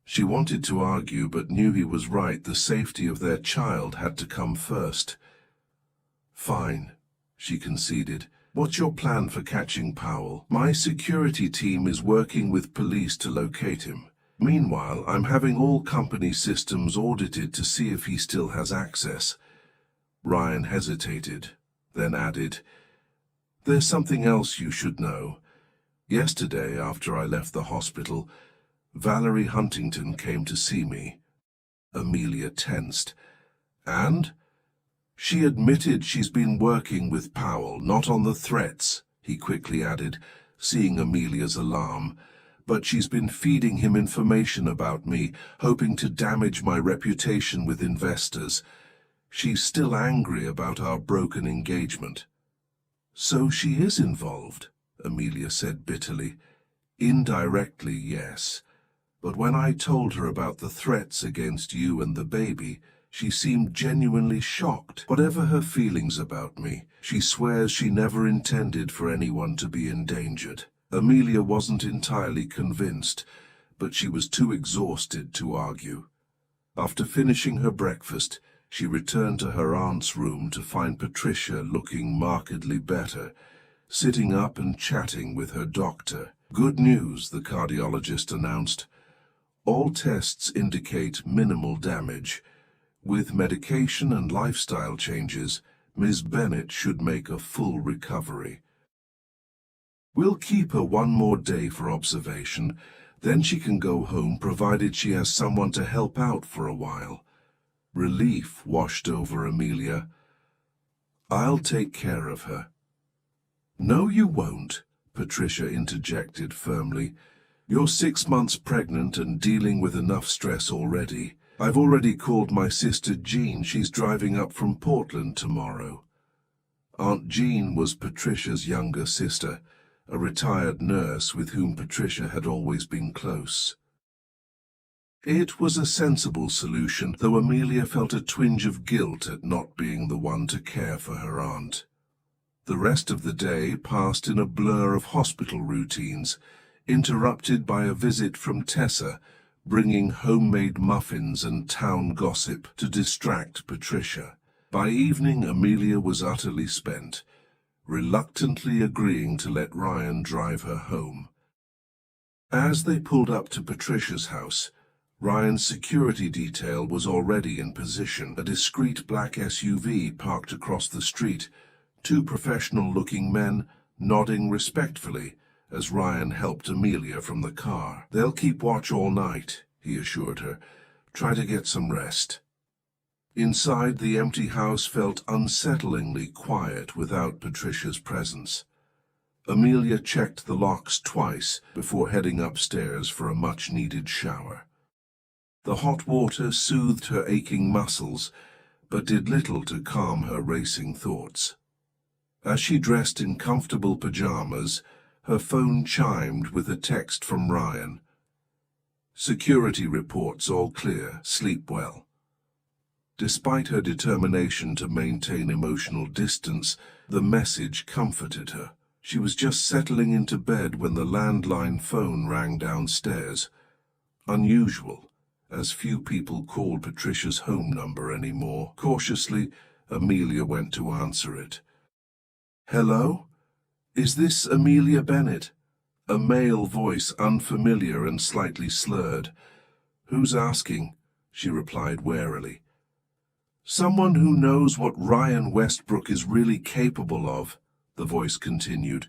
She wanted to argue, but knew he was right. The safety of their child had to come first. "Fine," she conceded. "What's your plan for catching Powell?" "My security team is working with police to locate him. Meanwhile, I'm having all company systems audited to see if he still has access." Ryan hesitated, then added, "There's something else you should know. Yesterday, after I left the hospital, Valerie Huntington came to see me." Amelia tensed. "And?" "She admitted she's been working with Powell, not on the threats," he quickly added, seeing Amelia's alarm. "But she's been feeding him information about me, hoping to damage my reputation with investors. She's still angry about our broken engagement." "So she is involved," Amelia said bitterly. "Indirectly, yes. But when I told her about the threats against you and the baby, she seemed genuinely shocked. Whatever her feelings about me, she swears she never intended for anyone to be endangered. Amelia wasn't entirely convinced, but she was too exhausted to argue. After finishing her breakfast, she returned to her aunt's room to find Patricia looking markedly better, sitting up and chatting with her doctor. "Good news," the cardiologist announced. "All tests indicate minimal damage. With medication and lifestyle changes, Ms. Bennett should make a full recovery. We'll keep her one more day for observation, then she can go home provided she has someone to help out for a while." Relief washed over Amelia. "I'll take care of her." "No, you won't," Patricia interjected firmly. "You're 6 months pregnant and dealing with enough stress already. I've already called my sister Jean. She's driving up from Portland tomorrow." Aunt Jean was Patricia's younger sister, a retired nurse with whom Patricia had always been close. It was a sensible solution, though Amelia felt a twinge of guilt at not being the one to care for her aunt. The rest of the day passed in a blur of hospital routines, interrupted by a visit from Tessa, bringing homemade muffins and town gossip to distract Patricia. By evening, Amelia was utterly spent, reluctantly agreeing to let Ryan drive her home. As they pulled up to Patricia's house, Ryan's security detail was already in position. A discreet black SUV parked across the street, 2 professional-looking men nodding respectfully as Ryan helped Amelia from the car. "They'll keep watch all night," he assured her. "Try to get some rest." Inside, the empty house felt unsettlingly quiet without Patricia's presence. Amelia checked the locks twice before heading upstairs for a much-needed shower. The hot water soothed her aching muscles, but did little to calm her racing thoughts. As she dressed in comfortable pajamas, her phone chimed with a text from Ryan. "Security reports all clear. Sleep well." Despite her determination to maintain emotional distance, the message comforted her. She was just settling into bed when the landline phone rang downstairs. Unusual, as few people called Patricia's home number anymore. Cautiously, Amelia went to answer it. "Hello? Is this Amelia Bennett?" A male voice, unfamiliar and slightly slurred. "Who's asking?" she replied warily. "Someone who knows what Ryan Westbrook is really capable of," the voice continued.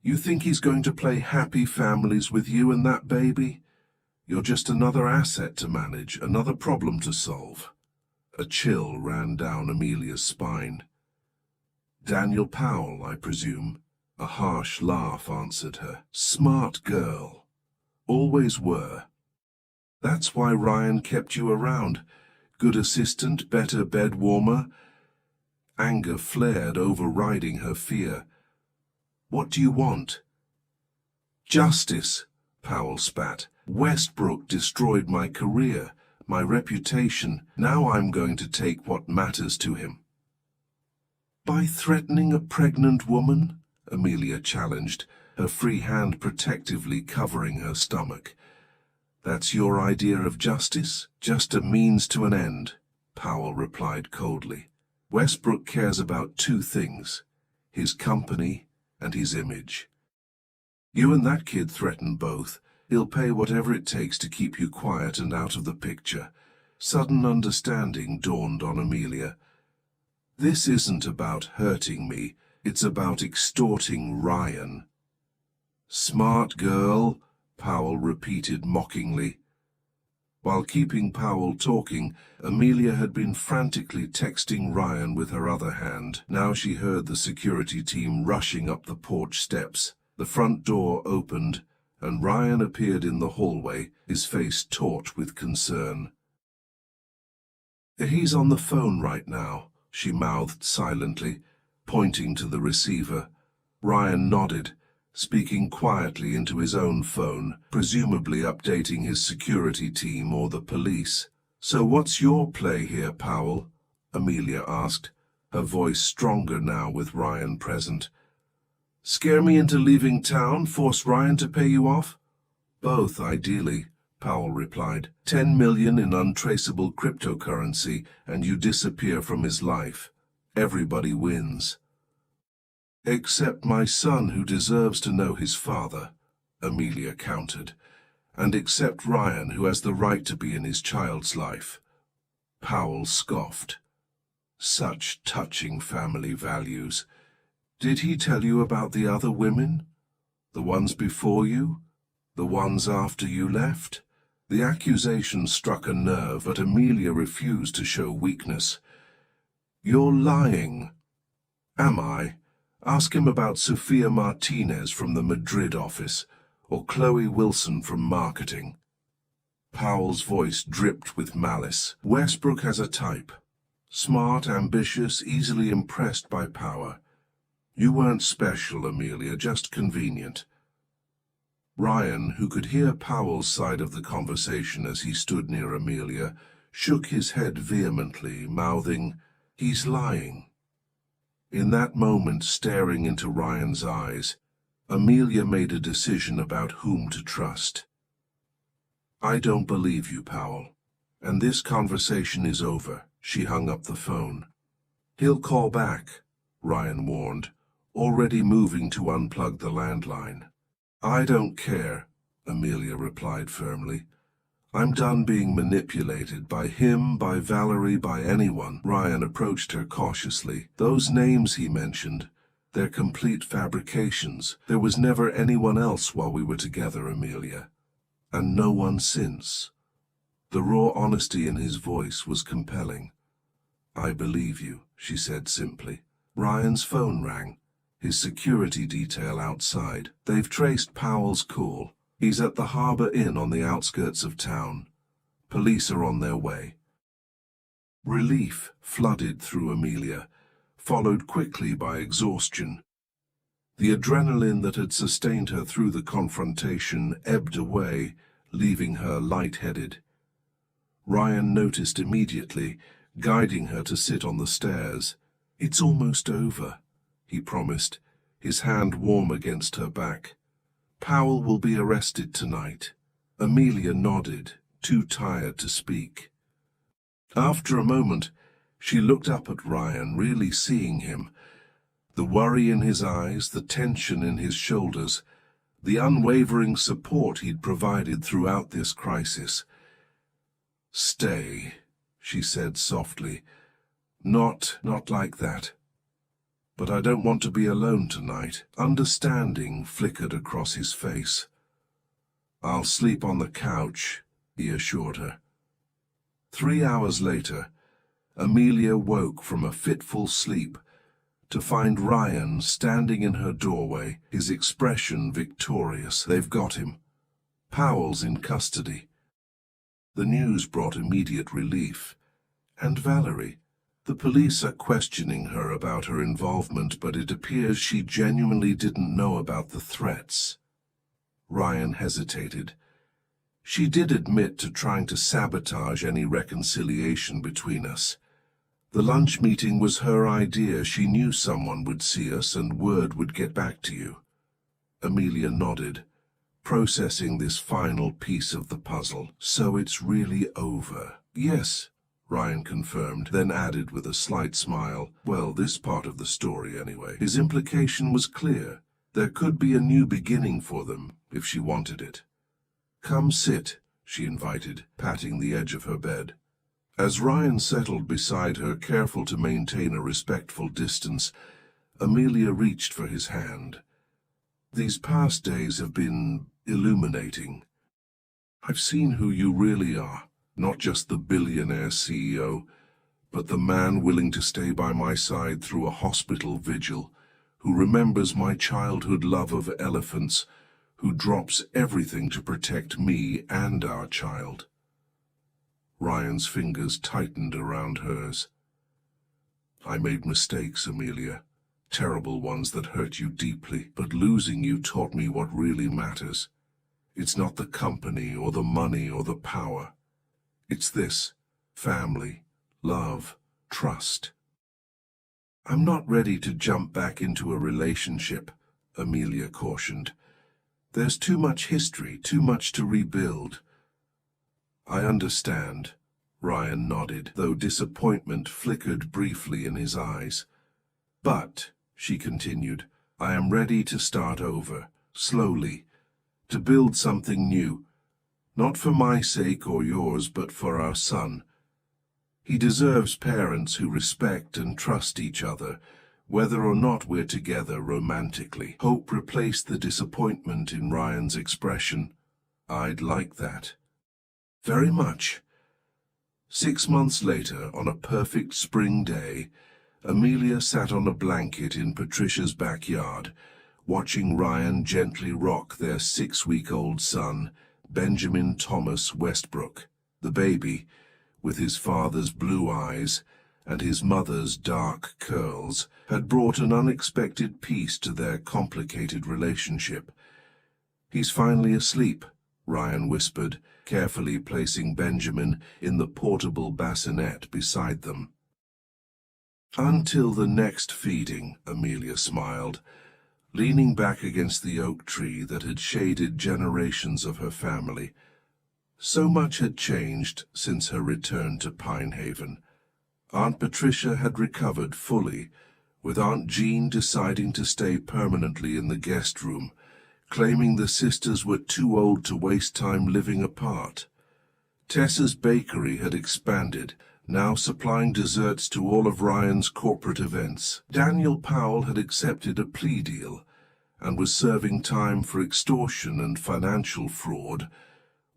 "You think he's going to play happy families with you and that baby? You're just another asset to manage, another problem to solve." A chill ran down Amelia's spine. "Daniel Powell, I presume?" A harsh laugh answered her. "Smart girl. Always were. That's why Ryan kept you around. Good assistant, better bed warmer." Anger flared, overriding her fear. "What do you want?" "Justice," Powell spat. "Westbrook destroyed my career, my reputation. Now I'm going to take what matters to him." "By threatening a pregnant woman?" Amelia challenged, her free hand protectively covering her stomach. "That's your idea of justice? Just a means to an end," Powell replied coldly. "Westbrook cares about 2 things, his company and his image. You and that kid threaten both. He'll pay whatever it takes to keep you quiet and out of the picture." Sudden understanding dawned on Amelia. "This isn't about hurting me. It's about extorting Ryan." "Smart girl," Powell repeated mockingly. While keeping Powell talking, Amelia had been frantically texting Ryan with her other hand. Now she heard the security team rushing up the porch steps. The front door opened, and Ryan appeared in the hallway, his face taut with concern. "He's on the phone right now," she mouthed silently, pointing to the receiver. Ryan nodded. speaking quietly into his own phone, presumably updating his security team or the police. "So what's your play here, Powell?" Amelia asked, her voice stronger now with Ryan present. "Scare me into leaving town, force Ryan to pay you off?" "Both, ideally," Powell replied. 10 million in untraceable cryptocurrency, and you disappear from his life. Everybody wins. "Except my son, who deserves to know his father," Amelia countered. "And except Ryan, who has the right to be in his child's life." Powell scoffed. Such touching family values. "Did he tell you about the other women? The ones before you? The ones after you left?" The accusation struck a nerve, but Amelia refused to show weakness. "You're lying." "Am I? Ask him about Sophia Martinez from the Madrid office, or Chloe Wilson from marketing." Powell's voice dripped with malice. "Westbrook has a type. Smart, ambitious, easily impressed by power. You weren't special, Amelia, just convenient." Ryan, who could hear Powell's side of the conversation as he stood near Amelia, shook his head vehemently, mouthing, "He's lying." In that moment, staring into Ryan's eyes, Amelia made a decision about whom to trust. "I don't believe you, Powell, and this conversation is over." She hung up the phone. "He'll call back," Ryan warned, already moving to unplug the landline. "I don't care," Amelia replied firmly. "I'm done being manipulated by him, by Valerie, by anyone." Ryan approached her cautiously. "Those names he mentioned, they're complete fabrications. There was never anyone else while we were together, Amelia. And no one since." The raw honesty in his voice was compelling. "I believe you," she said simply. Ryan's phone rang, his security detail outside. "They've traced Powell's call. He's at the Harbor Inn on the outskirts of town. Police are on their way." Relief flooded through Amelia, followed quickly by exhaustion. The adrenaline that had sustained her through the confrontation ebbed away, leaving her lightheaded. Ryan noticed immediately, guiding her to sit on the stairs. "It's almost over," he promised, his hand warm against her back. "Powell will be arrested tonight." Amelia nodded, too tired to speak. After a moment, she looked up at Ryan, really seeing him. The worry in his eyes, the tension in his shoulders, the unwavering support he'd provided throughout this crisis. "Stay," she said softly. Not like that. But I don't want to be alone tonight." Understanding flickered across his face. "I'll sleep on the couch," he assured her. 3 hours later, Amelia woke from a fitful sleep to find Ryan standing in her doorway, his expression victorious. "They've got him. Powell's in custody." The news brought immediate relief. And Valerie? The police are questioning her about her involvement, but it appears she genuinely didn't know about the threats. Ryan hesitated. "She did admit to trying to sabotage any reconciliation between us. The lunch meeting was her idea. She knew someone would see us and word would get back to you." Amelia nodded, processing this final piece of the puzzle. "So it's really over?" "Yes," Ryan confirmed, then added with a slight smile, "Well, this part of the story anyway." His implication was clear. There could be a new beginning for them, if she wanted it. "Come sit," she invited, patting the edge of her bed. As Ryan settled beside her, careful to maintain a respectful distance, Amelia reached for his hand. "These past days have been illuminating. I've seen who you really are, not just the billionaire CEO, but the man willing to stay by my side through a hospital vigil, who remembers my childhood love of elephants, who drops everything to protect me and our child." Ryan's fingers tightened around hers. "I made mistakes, Amelia. terrible ones that hurt you deeply, but losing you taught me what really matters. It's not the company or the money or the power. It's this: family, love, trust. I'm not ready to jump back into a relationship, Amelia cautioned. There's too much history, too much to rebuild. I understand, Ryan nodded, though disappointment flickered briefly in his eyes. But, she continued, I am ready to start over, slowly, to build something new, not for my sake or yours, but for our son. He deserves parents who respect and trust each other, whether or not we're together romantically. Hope replaced the disappointment in Ryan's expression. I'd like that. Very much. 6 months later, on a perfect spring day, Amelia sat on a blanket in Patricia's backyard, watching Ryan gently rock their 6-week-old son, Benjamin Thomas Westbrook. The baby, with his father's blue eyes and his mother's dark curls, had brought an unexpected peace to their complicated relationship. He's finally asleep, Ryan whispered, carefully placing Benjamin in the portable bassinet beside them. Until the next feeding, Amelia smiled, leaning back against the oak tree that had shaded generations of her family. So much had changed since her return to Pinehaven. Aunt Patricia had recovered fully, with Aunt Jean deciding to stay permanently in the guest room, claiming the sisters were too old to waste time living apart. Tessa's bakery had expanded, now supplying desserts to all of Ryan's corporate events. Daniel Powell had accepted a plea deal and was serving time for extortion and financial fraud,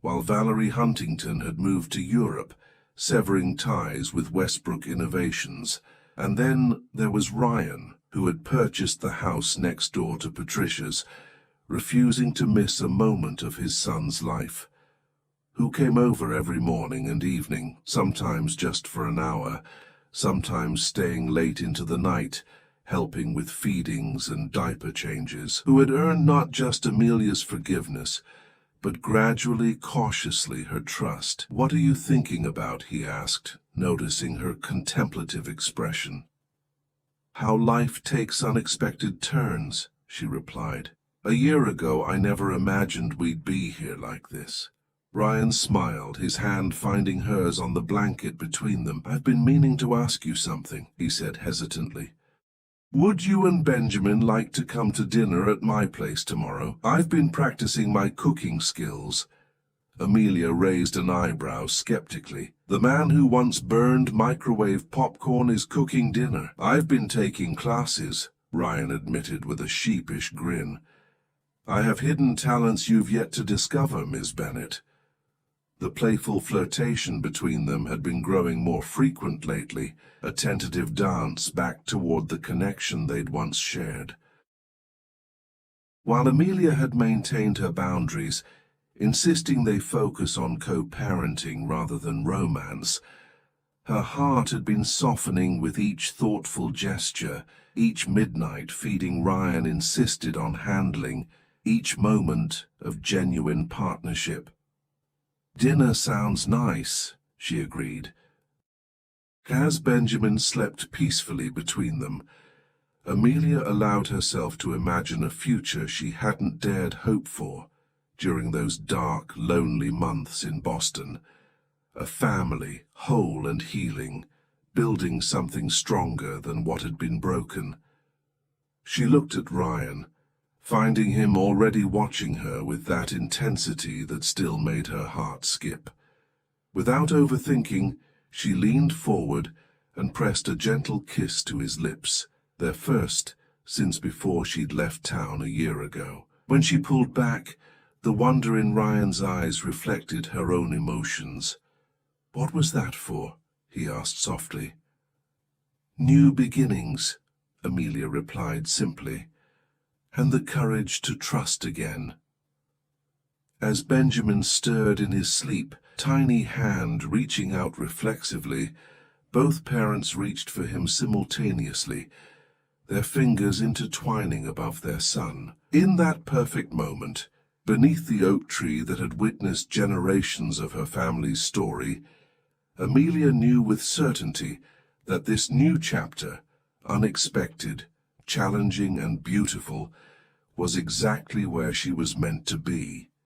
while Valerie Huntington had moved to Europe, severing ties with Westbrook Innovations. And then there was Ryan, who had purchased the house next door to Patricia's, refusing to miss a moment of his son's life, who came over every morning and evening, sometimes just for an hour, sometimes staying late into the night, helping with feedings and diaper changes, who had earned not just Amelia's forgiveness, but gradually, cautiously, her trust. "What are you thinking about?" he asked, noticing her contemplative expression. "How life takes unexpected turns," she replied. "A year ago, I never imagined we'd be here like this." Ryan smiled, his hand finding hers on the blanket between them. "I've been meaning to ask you something," he said hesitantly. "Would you and Benjamin like to come to dinner at my place tomorrow? I've been practicing my cooking skills." Amelia raised an eyebrow skeptically. "The man who once burned microwave popcorn is cooking dinner." "I've been taking classes," Ryan admitted with a sheepish grin. "I have hidden talents you've yet to discover, Miss Bennet." The playful flirtation between them had been growing more frequent lately, a tentative dance back toward the connection they'd once shared. While Amelia had maintained her boundaries, insisting they focus on co-parenting rather than romance, her heart had been softening with each thoughtful gesture, each midnight feeding Ryan insisted on handling, each moment of genuine partnership. "Dinner sounds nice," she agreed. As Benjamin slept peacefully between them, Amelia allowed herself to imagine a future she hadn't dared hope for during those dark, lonely months in Boston. A family, whole and healing, building something stronger than what had been broken. She looked at Ryan, finding him already watching her with that intensity that still made her heart skip. Without overthinking, she leaned forward and pressed a gentle kiss to his lips, their first since before she'd left town a year ago. When she pulled back, the wonder in Ryan's eyes reflected her own emotions. "What was that for?" he asked softly. "New beginnings," Amelia replied simply, "and the courage to trust again." As Benjamin stirred in his sleep, tiny hand reaching out reflexively, both parents reached for him simultaneously, their fingers intertwining above their son. In that perfect moment, beneath the oak tree that had witnessed generations of her family's story, Amelia knew with certainty that this new chapter, unexpected, challenging and beautiful, was exactly where she was meant to be.